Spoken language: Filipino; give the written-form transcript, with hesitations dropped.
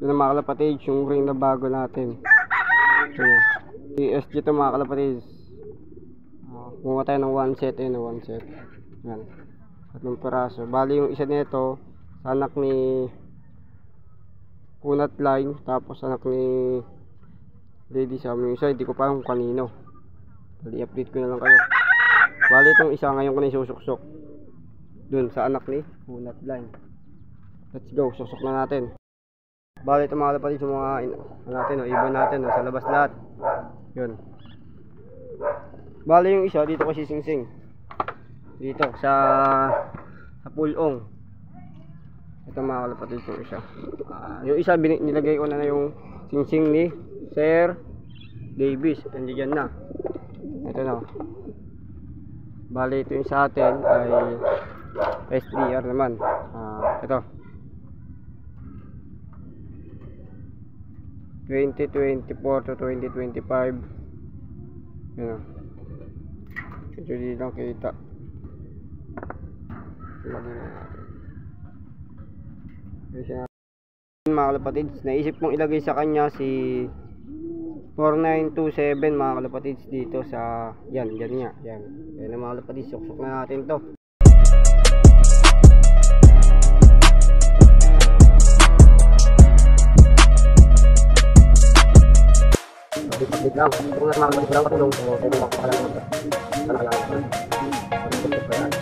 Ito na mga kalapatids, yung ring na bago natin. Ito na. ESG ito mga kalapatids. Kumuha tayo ng 1 set. Ayun na 1 set. Yan. 3 piraso. Bali yung isa nito sa anak ni Kunat Line. Tapos anak ni Lady Sam. Yung isa hindi ko pa kung kanino. Bali update ko na lang kayo. Bali itong isa ngayon ko na isusuksok dun sa anak ni Kunat Line. Let's go, susok na natin. Bali ito mga kalapatids, yung mga natin, ibon natin, sa labas lahat. Yun. Bali yung isa dito kasi singsing. Dito sa pulong. Ito mga kalapatids yung isa. Yung isa nilagay ko na yung singsing ni Sir Davis. Nandiyan na. Ito na. Bali ito yung sa atin ay SDR naman. Ito 2024 to 2025. Yan. Medyo di lang kita. Mga kalapatids, naisip mong ilagay sa kanya si 4927 mga kalapatids dito sa yan nga. Yan na mga kalapatids, suksok na natin to. Bit lang, kung mas mga kalapatids lang patulong, pwede makapakalang ito. Sana lang.